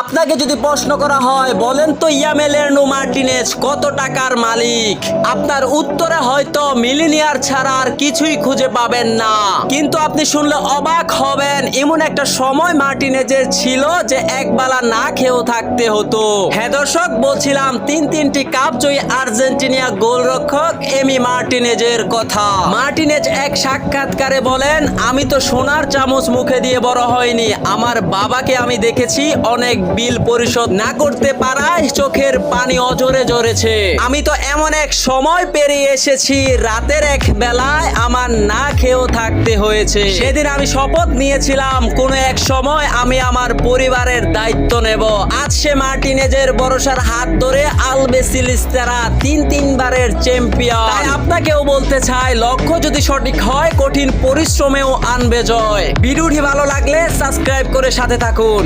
আপনাকে যদি প্রশ্ন করা হয় বলেন তো এমিলিয়ানো মার্টিনেজ কত টাকার মালিক, আপনার উত্তরে হয়তো মিলিনিয়ার ছাড়া আর কিছুই খুঁজে পাবেন না। কিন্তু আপনি শুনলে অবাক হবেন, এমন একটা সময় মার্টিনেজের ছিল যে একবেলা না খেয়েও থাকতে হতো। হ্যাঁ দর্শক, বলছিলাম তিনটি কাপ জয়ী আর্জেন্টিনা গোলরক্ষক এমি মার্টিনেজের কথা। মার্টিনেজ এক সাক্ষাৎকারে বলেন, আমি তো সোনার চামচ মুখে দিয়ে বড় হয়নি, আমার বাবাকে আমি দেখেছি অনেক বিল পরিশোধ না করতে পারায় চোখের পানি অজরে ঝরেছে। আমি তো এমন এক সময় পেরিয়ে এসেছি, রাতের এক বেলায় আমার না খেয়েও থাকতে হয়েছে। সেদিন আমি শপথ নিয়েছিলাম কোনো এক সময় আমি আমার পরিবারের দায়িত্ব নেব। আজ সে মার্টিনেজের ভরসার হাত ধরে আলবিসেলেস্তারা তিনবারের চ্যাম্পিয়ন। তাই আপনাকেও বলতে চাই, লক্ষ্য যদি সঠিক হয় কঠিন পরিশ্রমেও আনবে জয়। ভিডিওটি ভালো লাগলে সাবস্ক্রাইব করে সাথে থাকুন।